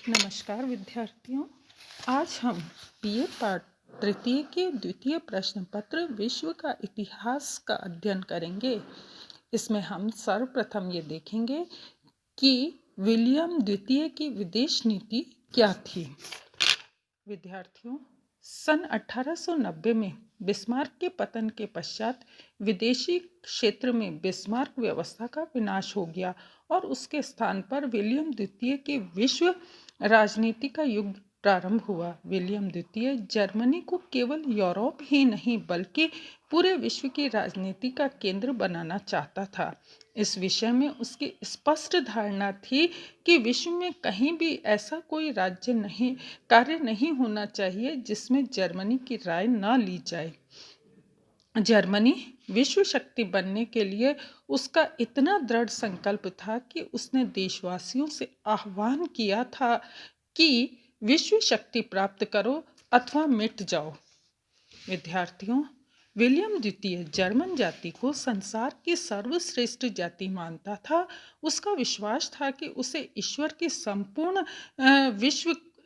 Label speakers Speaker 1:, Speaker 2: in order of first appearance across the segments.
Speaker 1: नमस्कार विद्यार्थियों। आज हम बीए पाठ तृतीय के द्वितीय प्रश्न पत्र विश्व का इतिहास का अध्ययन करेंगे। इसमें हम सर्वप्रथम ये देखेंगे कि विलियम द्वितीय की विदेश नीति क्या थी। विद्यार्थियों, सन 1890 में बिस्मार्क के पतन के पश्चात विदेशी क्षेत्र में बिस्मार्क व्यवस्था का विनाश हो गया और उसके स्थान पर विलियम द्वितीय के विश्व राजनीति का युग प्रारंभ हुआ। विलियम द्वितीय जर्मनी को केवल यूरोप ही नहीं बल्कि पूरे विश्व की राजनीति का केंद्र बनाना चाहता था। इस विषय में उसकी स्पष्ट धारणा थी कि विश्व में कहीं भी ऐसा कोई कार्य नहीं होना चाहिए जिसमें जर्मनी की राय न ली जाए। जर्मनी विश्व शक्ति बनने के लिए उसका इतना दृढ़ संकल्प था कि उसने देशवासियों से आह्वान किया था कि विश्व शक्ति प्राप्त करो अथवा मिट जाओ। विद्यार्थियों, विलियम द्वितीय जर्मन जाति को संसार की सर्वश्रेष्ठ जाति मानता था। उसका विश्वास था कि उसे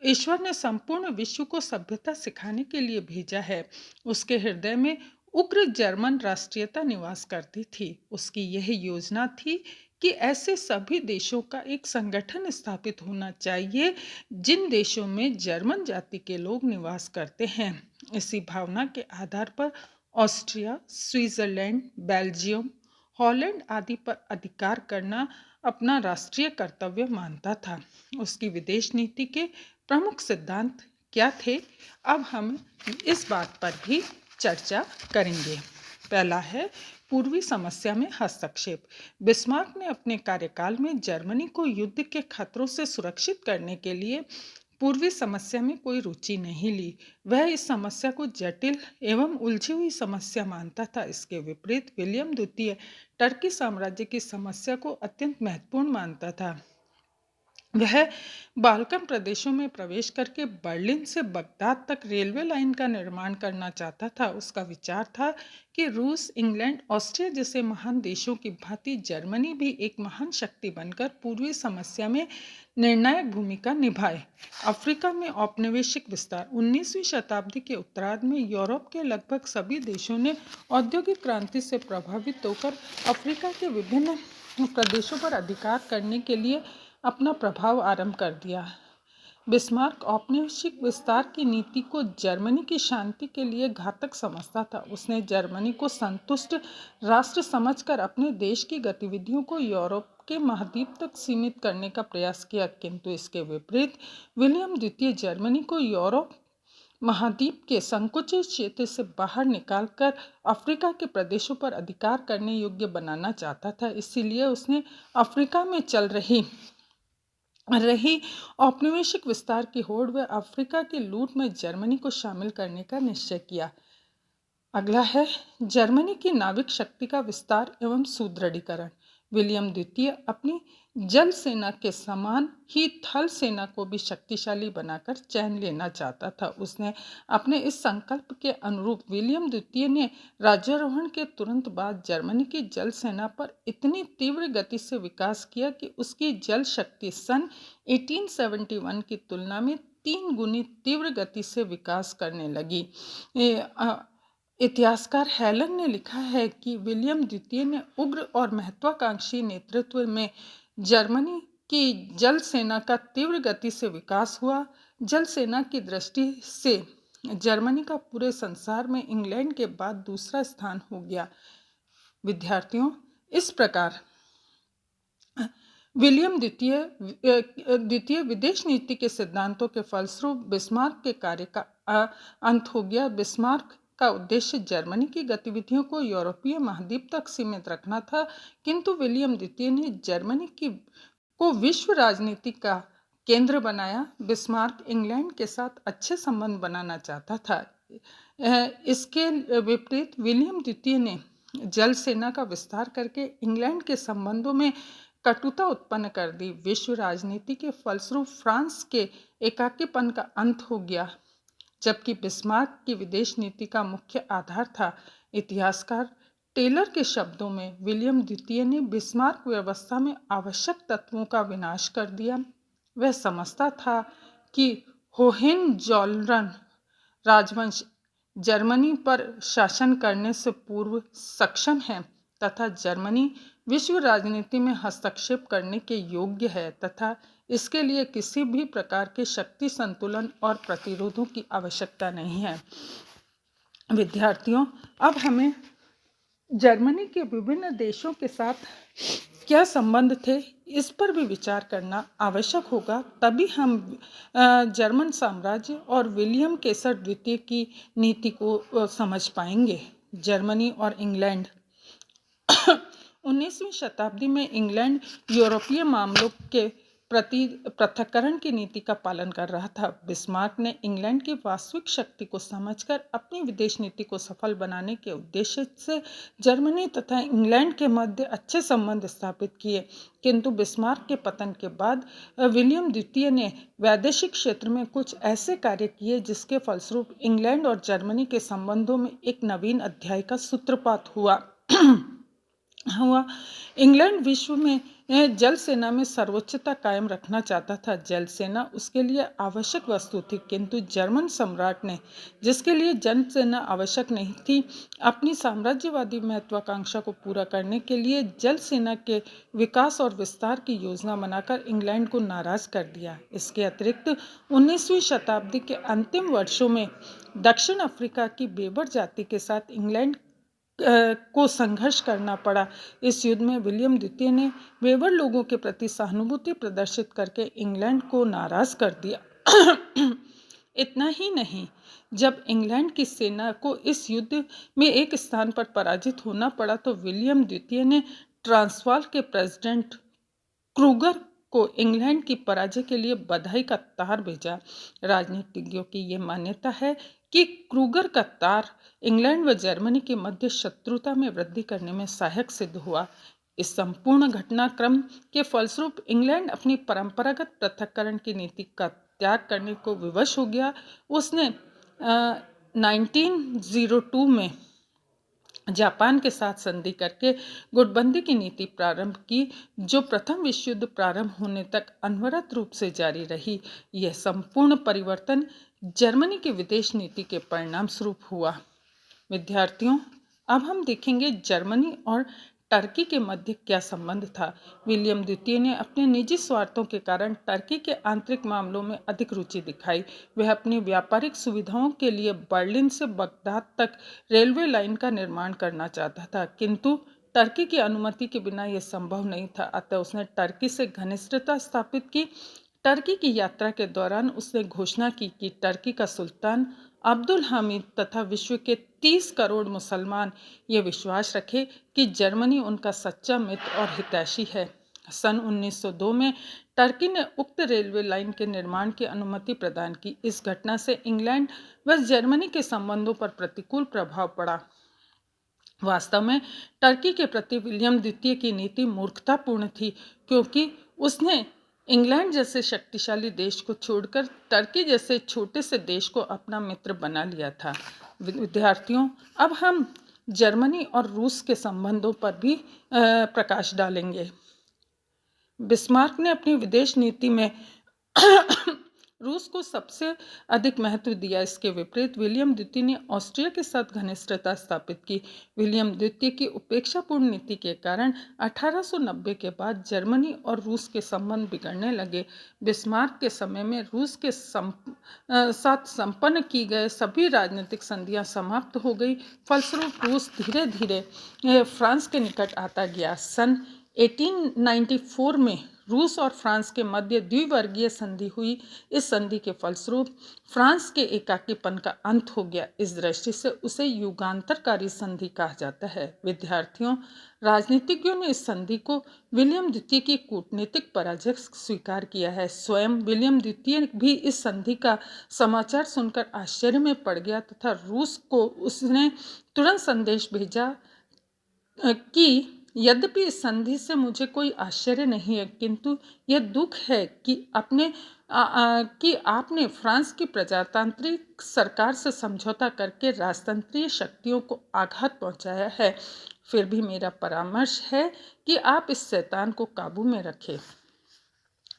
Speaker 1: ईश्वर ने संपूर्ण विश्व को सभ्यता सिखाने के लिए भेजा है। उसके हृदय में उग्र जर्मन राष्ट्रीयता निवास करती थी। उसकी यह योजना थी कि ऐसे सभी देशों का एक संगठन स्थापित होना चाहिए जिन देशों में जर्मन जाति के लोग निवास करते हैं। इसी भावना के आधार पर ऑस्ट्रिया, स्विट्जरलैंड, बेल्जियम, हॉलैंड आदि पर अधिकार करना अपना राष्ट्रीय कर्तव्य मानता था। उसकी विदेश नीति के प्रमुख सिद्धांत क्या थे, अब हम इस बात पर भी चर्चा करेंगे। पहला है पूर्वी समस्या में हस्तक्षेप। बिस्मार्क ने अपने कार्यकाल में जर्मनी को युद्ध के खतरों से सुरक्षित करने के लिए पूर्वी समस्या में कोई रुचि नहीं ली। वह इस समस्या को जटिल एवं उलझी हुई समस्या मानता था। इसके विपरीत विलियम द्वितीय टर्की साम्राज्य की समस्या को अत्यंत महत्वपूर्ण मानता था। वह बाल्कन प्रदेशों में प्रवेश करके बर्लिन से बगदाद तक रेलवे लाइन का निर्माण करना चाहता था। उसका विचार था कि रूस, इंग्लैंड, ऑस्ट्रिया जैसे महान देशों की भांति जर्मनी भी एक महान शक्ति बनकर पूर्वी समस्या में निर्णायक भूमिका निभाए। अफ्रीका में औपनिवेशिक विस्तार। 19वीं शताब्दी के उत्तरार्ध में यूरोप के लगभग सभी देशों ने औद्योगिक क्रांति से प्रभावित होकर अफ्रीका के विभिन्न प्रदेशों पर अधिकार करने के लिए अपना प्रभाव आरंभ कर दिया। बिस्मार्क औपनिवेशिक विस्तार की नीति को जर्मनी की शांति के लिए घातक समझता था। उसने जर्मनी को संतुष्ट राष्ट्र समझकर अपने देश की गतिविधियों को यूरोप के महाद्वीप तक सीमित करने का प्रयास किया, किंतु इसके विपरीत विलियम द्वितीय जर्मनी को यूरोप महाद्वीप के संकुचित क्षेत्र से बाहर निकालकर अफ्रीका के प्रदेशों पर अधिकार करने योग्य बनाना चाहता था। इसीलिए उसने अफ्रीका में चल रही औपनिवेशिक विस्तार की होड़ व अफ्रीका की लूट में जर्मनी को शामिल करने का निश्चय किया। अगला है जर्मनी की नाविक शक्ति का विस्तार एवं सुदृढ़ीकरण। विलियम द्वितीय अपनी जल सेना के समान ही थल सेना को भी शक्तिशाली बनाकर चैन लेना चाहता था। उसने अपने इस संकल्प के अनुरूप विलियम द्वितीय ने राज्यारोहण के तुरंत बाद जर्मनी की जल सेना पर इतनी तीव्र गति से विकास किया कि उसकी जल शक्ति सन 1871 की तुलना में 3 गुनी तीव्र गति से विकास करने लगी। इतिहासकार हेलन ने लिखा है कि विलियम द्वितीय ने उग्र और महत्वाकांक्षी नेतृत्व में जर्मनी की जल सेना का तीव्र गति से विकास हुआ। जल सेना की दृष्टि से जर्मनी का पूरे संसार में इंग्लैंड के बाद दूसरा स्थान हो गया। विद्यार्थियों, इस प्रकार विलियम द्वितीय विदेश नीति के सिद्धांतों के फलस्वरूप बिस्मार्क के कार्य का अंत हो गया। बिस्मार्क का उद्देश्य जर्मनी की गतिविधियों को यूरोपीय महाद्वीप तक सीमित रखना था, किंतु विलियम द्वितीय ने जर्मनी को विश्व राजनीति का केंद्र बनाया। बिस्मार्क इंग्लैंड के साथ अच्छे संबंध बनाना चाहता था। इसके विपरीत विलियम द्वितीय ने जल सेना का विस्तार करके इंग्लैंड के संबंधों में कटुता उत्पन्न कर दी। विश्व राजनीति के फलस्वरूप फ्रांस के एकाकीपन का अंत हो गया, जबकि बिस्मार्क की विदेश नीति का मुख्य आधार था। इतिहासकार टेलर के शब्दों में विलियम द्वितीय ने बिस्मार्क व्यवस्था में आवश्यक तत्वों का विनाश कर दिया। वह समझता था कि होहेनजोलर्न राजवंश जर्मनी पर शासन करने से पूर्व सक्षम है तथा जर्मनी विश्व राजनीति में हस्तक्षेप करने के योग्य है तथा इसके लिए किसी भी प्रकार के शक्ति संतुलन और प्रतिरोधों की आवश्यकता नहीं है। विद्यार्थियों, अब हमें जर्मनी के विभिन्न देशों के साथ क्या संबंध थे इस पर भी विचार करना आवश्यक होगा, तभी हम जर्मन साम्राज्य और विलियम केसर द्वितीय की नीति को समझ पाएंगे। जर्मनी और इंग्लैंड 19वीं शताब्दी में इंग्लैंड यूरोपीय मामलों के प्रति पृथक्करण की नीति का पालन कर रहा था। बिस्मार्क ने इंग्लैंड की वास्तविक शक्ति को समझकर अपनी विदेश नीति को सफल बनाने के उद्देश्य से जर्मनी तथा इंग्लैंड के मध्य अच्छे संबंध स्थापित किए, किंतु बिस्मार्क के पतन के बाद विलियम द्वितीय ने वैदेशिक क्षेत्र में कुछ ऐसे कार्य किए जिसके फलस्वरूप इंग्लैंड और जर्मनी के संबंधों में एक नवीन अध्याय का सूत्रपात हुआ। इंग्लैंड विश्व में जल सेना में सर्वोच्चता कायम रखना चाहता था। जल सेना उसके लिए आवश्यक वस्तु थी, किंतु जर्मन सम्राट ने, जिसके लिए जल सेना आवश्यक नहीं थी, अपनी साम्राज्यवादी महत्वाकांक्षा को पूरा करने के लिए जल सेना के विकास और विस्तार की योजना बनाकर इंग्लैंड को नाराज कर दिया। इसके अतिरिक्त 19वीं शताब्दी के अंतिम वर्षों में दक्षिण अफ्रीका की बेबर जाति के साथ इंग्लैंड को संघर्ष करना पड़ा। इस युद्ध में विलियम द्वितीय ने बेबर लोगों के प्रति सहानुभूति प्रदर्शित करके इंग्लैंड को नाराज कर दिया। इतना ही नहीं, जब इंग्लैंड की सेना को इस युद्ध में एक स्थान पर पराजित होना पड़ा तो विलियम द्वितीय ने ट्रांसवाल के प्रेसिडेंट क्रूगर को इंग्लैंड की पराजय के लिए बधाई का तार भेजा। राजनीतिज्ञों की यह मान्यता है कि क्रूगर का तार इंग्लैंड व जर्मनी के मध्य शत्रुता में वृद्धि करने में सहायक सिद्ध हुआ। इस संपूर्ण घटनाक्रम के फलस्वरूप इंग्लैंड अपनी परंपरागत पृथक्करण की नीति का त्याग करने को विवश हो गया। उसने 1902 में जापान के साथ संधि करके गुटबंदी की नीति प्रारंभ की, जो प्रथम विश्व युद्ध प्रारंभ होने तक अनवरत रूप से जारी रही। यह संपूर्ण परिवर्तन जर्मनी की विदेश नीति के परिणाम स्वरूप हुआ। विद्यार्थियों, अब हम देखेंगे जर्मनी और टर्की के मध्य क्या संबंध था। विलियम द्वितीय ने अपने निजी स्वार्थों के कारण टर्की के आंतरिक मामलों में अधिक रुचि दिखाई। वह अपनी व्यापारिक सुविधाओं के लिए बर्लिन से बगदाद तक रेलवे लाइन का निर्माण करना चाहता था, किंतु टर्की की अनुमति के बिना यह संभव नहीं था। अतः उसने टर्की से घनिष्ठता स्थापित की। टर्की की यात्रा के दौरान उसने घोषणा की कि टर्की का सुल्तान अब्दुल हामिद तथा विश्व के 30 करोड़ मुसलमान ये विश्वास रखे कि जर्मनी उनका सच्चा मित्र और हितैषी है। सन 1902 में टर्की ने उक्त रेलवे लाइन के निर्माण की अनुमति प्रदान की। इस घटना से इंग्लैंड व जर्मनी के संबंधों पर प्रतिकूल प्रभाव पड़ा। वास्तव में टर्की के प्रति विलियम द्वितीय की नीति मूर्खतापूर्ण थी, क्योंकि उसने इंग्लैंड जैसे शक्तिशाली देश को छोड़कर टर्की जैसे छोटे से देश को अपना मित्र बना लिया था। विद्यार्थियों, अब हम जर्मनी और रूस के संबंधों पर भी प्रकाश डालेंगे। बिस्मार्क ने अपनी विदेश नीति में रूस को सबसे अधिक महत्व दिया। इसके विपरीत विलियम द्वितीय ने ऑस्ट्रिया के साथ घनिष्ठता स्थापित की। विलियम द्वितीय की उपेक्षापूर्ण नीति के कारण 1890 के बाद जर्मनी और रूस के संबंध बिगड़ने लगे। बिस्मार्क के समय में रूस के साथ संपन्न की गए सभी राजनीतिक संधियां समाप्त हो गई। फलस्वरूप रूस धीरे धीरे फ्रांस के निकट आता गया। सन 1894 में रूस और फ्रांस के मध्य द्विवर्गीय संधि हुई। इस संधि के फलस्वरूप फ्रांस के एकाकीपन का अंत हो गया। इस दृष्टि से उसे युगांतरकारी संधि कहा जाता है। विद्यार्थियों, राजनीतिज्ञों ने इस संधि को विलियम द्वितीय की कूटनीतिक पराजय स्वीकार किया है। स्वयं विलियम द्वितीय भी इस संधि का समाचार सुनकर आश्चर्य में पड़ गया तथा रूस को उसने तुरंत संदेश भेजा कि यद्यपि इस संधि से मुझे कोई आश्चर्य नहीं है, किंतु यह दुख है कि आपने फ्रांस की प्रजातांत्रिक सरकार से समझौता करके राजतंत्रीय शक्तियों को आघात पहुंचाया है। फिर भी मेरा परामर्श है कि आप इस शैतान को काबू में रखें।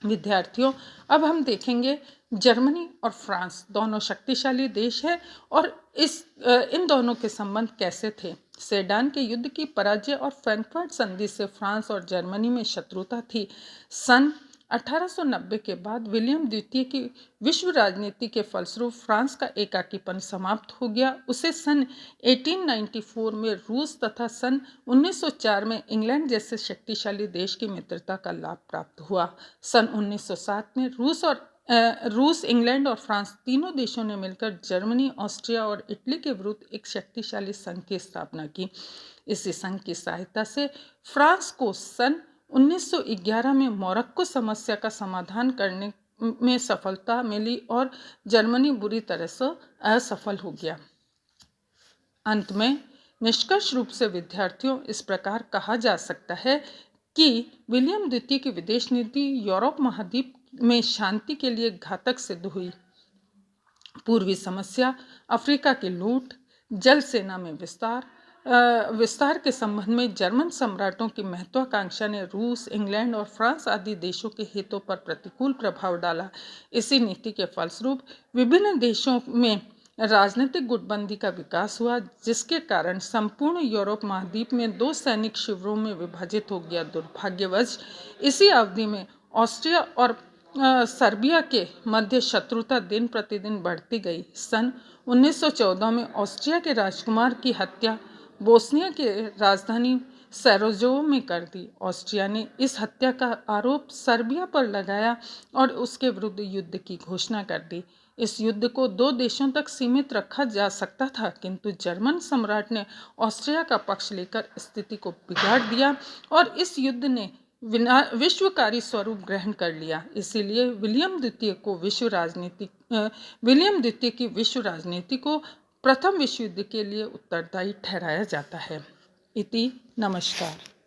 Speaker 1: विद्यार्थियों, अब हम देखेंगे जर्मनी और फ्रांस दोनों शक्तिशाली देश हैं और इन दोनों के संबंध कैसे थे। सेडान के युद्ध की पराजय और फ्रैंकफर्ट संधि से फ्रांस और जर्मनी में शत्रुता थी। सन 1890 के बाद विलियम द्वितीय की विश्व राजनीति के फलस्वरूप फ्रांस का एकाकीपन समाप्त हो गया। उसे सन 1894 में रूस तथा सन 1904 में इंग्लैंड जैसे शक्तिशाली देश की मित्रता का लाभ प्राप्त हुआ। सन 1907 में रूस, इंग्लैंड और फ्रांस तीनों देशों ने मिलकर जर्मनी, ऑस्ट्रिया और इटली के विरुद्ध एक शक्तिशाली संघ की स्थापना की। इसी संघ की सहायता से फ्रांस को सन 1911 में मोरक्को समस्या का समाधान करने में सफलता मिली और जर्मनी बुरी तरह से असफल हो गया। अंत में निष्कर्ष रूप से विद्यार्थियों इस प्रकार कहा जा सकता है कि विलियम द्वितीय की विदेश नीति यूरोप महाद्वीप में शांति के लिए घातक सिद्ध हुई। पूर्वी समस्या, अफ्रीका की लूट, जल सेना में विस्तार के संबंध में जर्मन सम्राटों की महत्वाकांक्षा ने रूस, इंग्लैंड और फ्रांस आदि देशों के हितों पर प्रतिकूल प्रभाव डाला। इसी नीति के फलस्वरूप विभिन्न देशों में राजनीतिक गुटबंदी का विकास हुआ, जिसके कारण संपूर्ण यूरोप महाद्वीप में दो सैनिक शिविरों में विभाजित हो गया। दुर्भाग्यवश इसी अवधि में ऑस्ट्रिया और सर्बिया के मध्य शत्रुता दिन प्रतिदिन बढ़ती गई। सन 1914 में ऑस्ट्रिया के राजकुमार की हत्या बोस्निया के राजधानी सैराजेवो में कर दी। ऑस्ट्रिया ने इस हत्या का आरोप सर्बिया पर लगाया और उसके विरुद्ध युद्ध की घोषणा कर दी। इस युद्ध को दो देशों तक सीमित रखा जा सकता था, किंतु जर्मन सम्राट ने ऑस्ट्रिया का पक्ष लेकर स्थिति को बिगाड़ दिया और इस युद्ध ने विश्वकारी स्वरूप ग्रहण कर लिया। इसीलिए विलियम द्वितीय की विश्व राजनीति को प्रथम विश्व युद्ध के लिए उत्तरदायी ठहराया जाता है। इति नमस्कार।